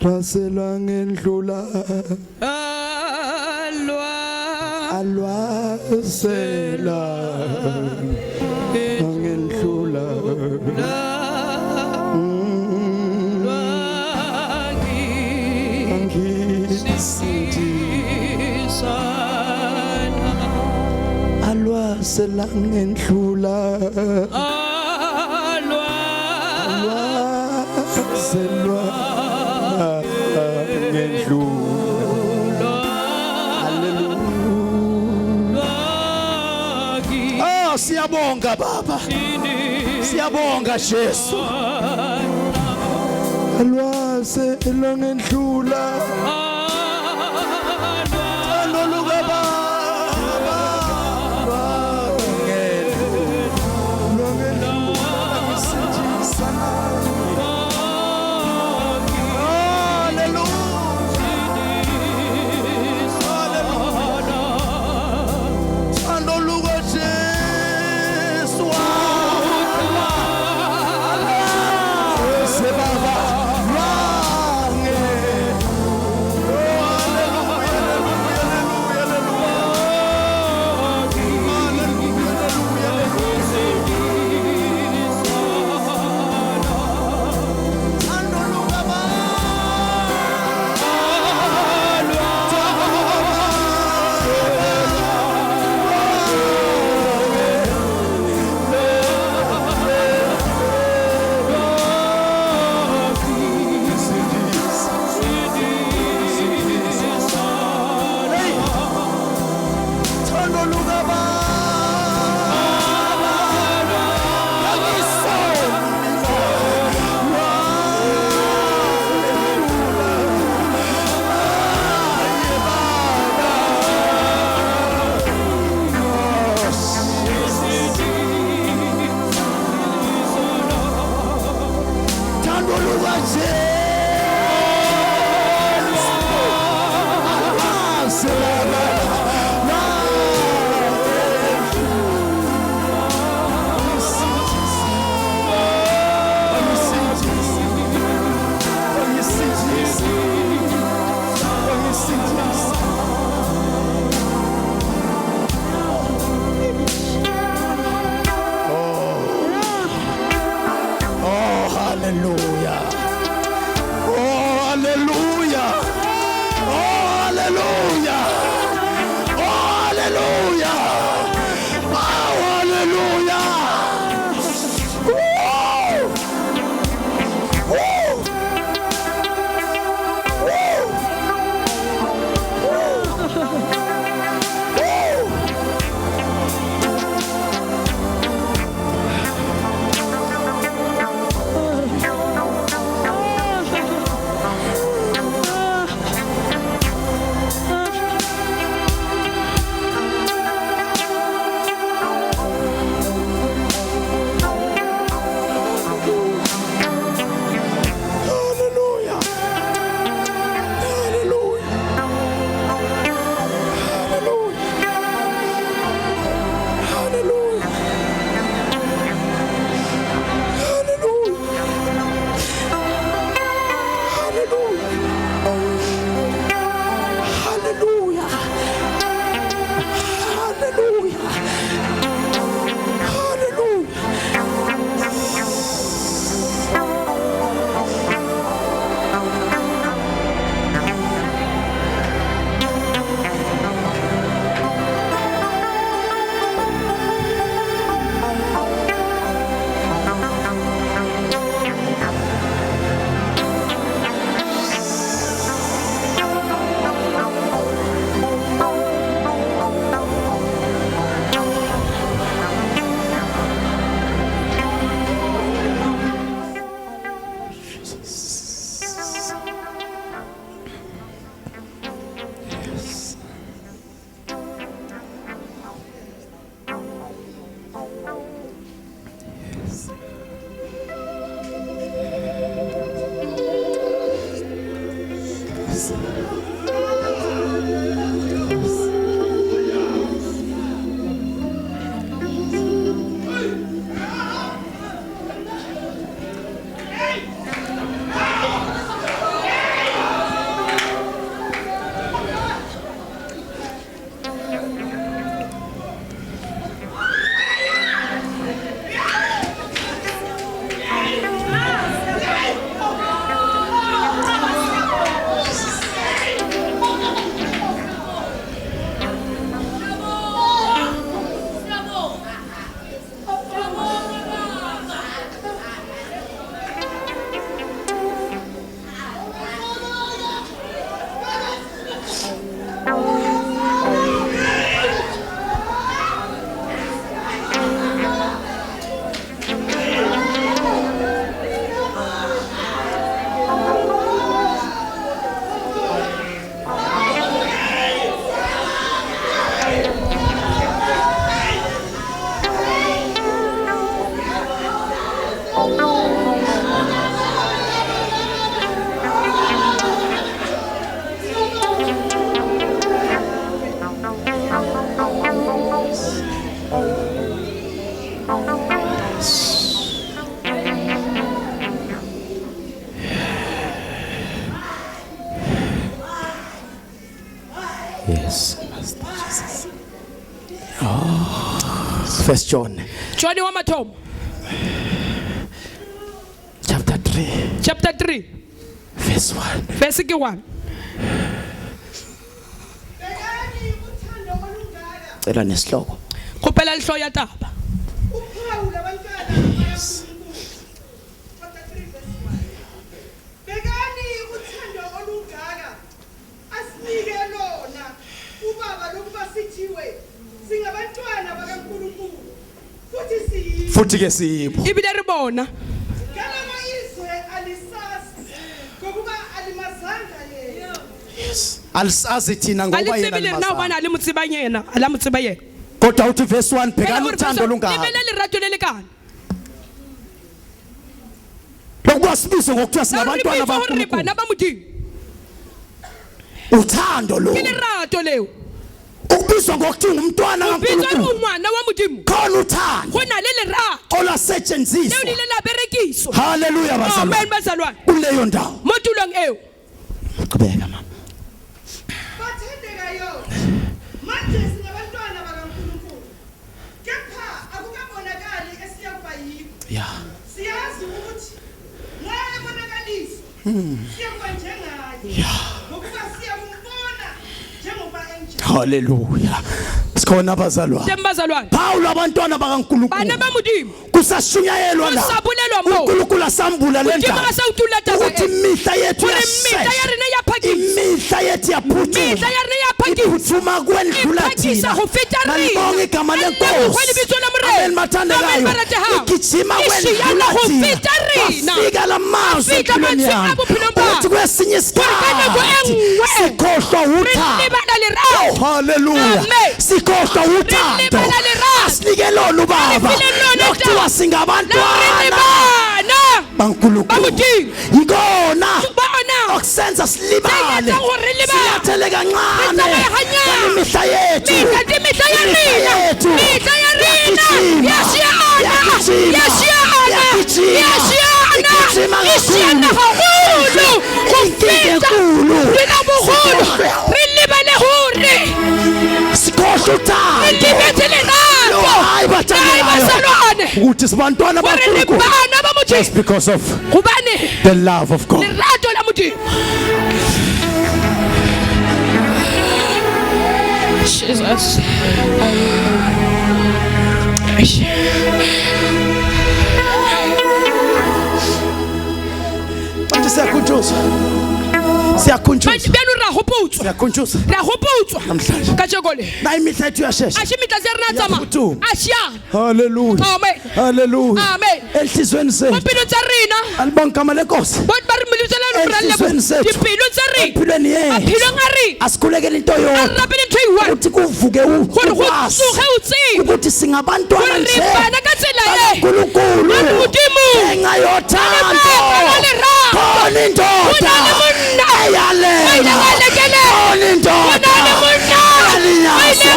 Hlasela ngendlula alwa sela ngendlula alwa sela ngendlula alwa selwa ngendlula haleluya siyabonga baba siyabonga Jesu alwase elongendlula aloluka baba Yes, Master Jesus. Oh. 1 John. John wamathombo. Chapter 3. Chapter 3. Verse 1. Verse 1. Cela nesihloko. Kuphela lihlo yataba. Yes. Bhekani uthando olungaka asinike lona ubaba lokuba sithiwe singabantwana bakaNkulunkulu futhi ke siyibo. Ibile ribona. Kalama izwe alisasi ngokuba alimazanga yena. Yes. Alisazi thina ngoba yena alisibile nawo bana alimutsiba yena alamutsiba yena. Kodwa uthi verse 1 bhekani uthando olungaka. Libele lirato lelikani. Lokuba sibizo ngokuthiwa singabantwana bakaNkulunkulu. Uthando lo. Kilirato leyo. Ukubizwa ngokuthi ungumntwana kaNkulunkulu. Ubizwa umwana wamudimu. Khona uthando. Khona lele rato. Olasetshenziswa. Leyo lile laberekiso. Hallelujah bazalwane. Amen bazalwane. Kuleyo ndawo. Motulong eyo. Qhubeka mama. Bathendeka yo. Manje singabantwana bakaNkulunkulu. Kepha akukabonakali esiyakuba yikho. Yeah. Siyazi ukuthi nxa ebonakalisa siyakuba njengaye. Ngokuba siyakumbona njengoba enjalo. Hallelujah. Sikhona abazalwane. Tembazalwane. Paulo abantwana bakaNkulunkulu. Bana bamudimu. Kusashunyayelwa la. Kusabulelwa mo. uNkulunkulu asambula le Udima ndaba. asawuthula taba. Uthi imihla yethu Imihla yarine yaphakisa. imihla yethu yaphuthuka. Imihla yarine yaphakisa. Iphuma kwendlula Iphakisa thina. go feta rina. Malibonge igama lenkosi. Khweli bitso la morena. Amen mathandekayo. Amen baratehang. Igijima Ishiyana kwendlula go thina. feta rina. Wafika la mazwi Wafika empilweni mazwi yami. abuphilweni bami. Uthi kwesinye Kwakanye isikhathi kwe-engwe. sikhohlwa uthando. Rilibala lirato. Hallelujah. Amen. Sikhohlwa uthando. Rilibala lirato. Asinike lona ubaba. Alifile lona Lokuthiwa ntaba. singabantwana Rilibana. baNkulunkulu. Bamudimu. Yikona Bona. okusenza silibale. Senza gore libale. Silathele kancane. Sitsamaya hanyane. Kanti imihla yethu. Imihla yarina. yethu. Imihla yarina. Yagijima. Yashiyana. Yagijima. Yashiyana. Yagijima. Yashiyana. Igijima Ishiyana kakhulu. Inkinga Kufika. enkulu. Lina bukhulu. Rilibale huri. Sikhohlwa uthando. Rilibethe lerato. Hayi Hayi bazalwane. ukuthi sibantwana Gore baNkulunkulu. libana bamudimu. Just because of Kubani. the love of God. Lerato la mudimu. Jesus. Manje siyakhunjuzwa. Siyakhunjuzwa. Manje benu rahoputswa. Siyakhunjuzwa. Rahoputswa. Namhlanje. Kajekole. Na imihla yethu yashesha. Ashimita zernatama. Yaphuthuma. Ashiyana. Hallelujah. Amen. Hallelujah. Amen. Enhlizweni zethu. Impilo tsarina. Alibonga igama lenkosi. Bot bari militsela Enhlizweni zethu. Impilo tsarina. Empilweni yethu. Aphilo ngari. Asikhulekele into yodwa. Arabele ntho iwa. Ukuthi kuvuke Gore go ukwazi tsuge utsi. ukuthi singabantwana nje. Ribana ka tsela ye. uNkulunkulu. Mudimu. Ngenxa yothando. Khona Khona indoda. munna. Eyalela. Ayingalekele. Khona indoda. Khona munna. Elinyazwa.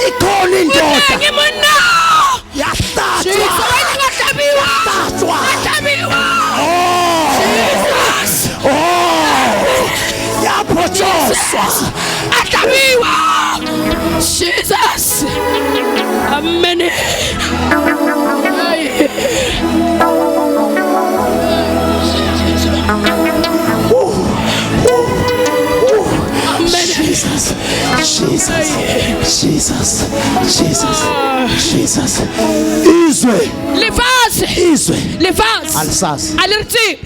Ikhona indoda. Ngi munna. Yahlatshwa. Jesus ayingahlabiwa. Yahlatshwa. Ngahlabiwa. Jesus. Yaphotshoswa. Ahlabiwa. Jesus. Amen. Jesus. Jesus. Jesus. Jesus. Jesus. Izwe. Levazi. Alisazi. Alirtsi.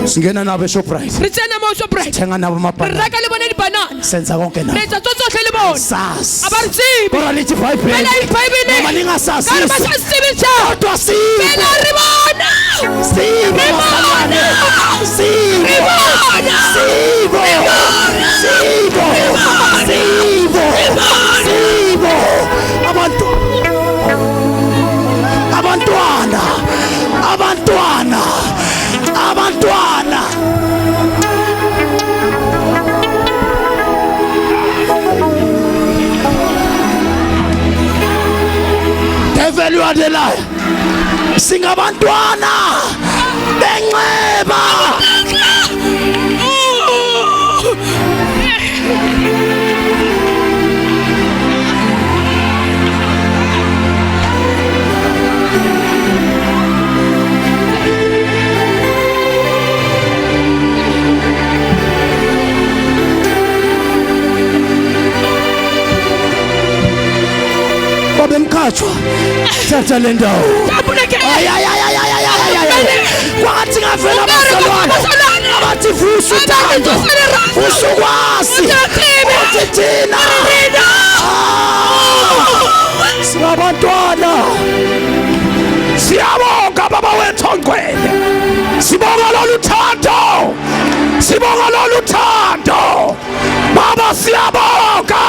Singena nabo eShoprite. Ritsena mo Shoprite. Thenga nabo amabhanana. Raka le bona di banana. Senza konke nabo. Letsa tsotsohle le bona. Sas. Abartsibi. Kodwa lithi Bible. Phela iBhayibheli. Noma ningasasisi. Kana basasibi cha. Kodwa sibe. Phela ribona. Sibe. Ribona. Sibe. Ribona. Sibe. Sibe. Sibe. Sibe. Abantwana. Devil, you are the liar. Singabantwana benxeba. Thatha le ndawo. Kwathi ngavela abazalwane abathi vusa uthando, vusa ukwazi uthi thina singabantwana siyabonga baba wethu ongcwele, sibonga lolu thando, sibonga lolu thando baba, siyabonga.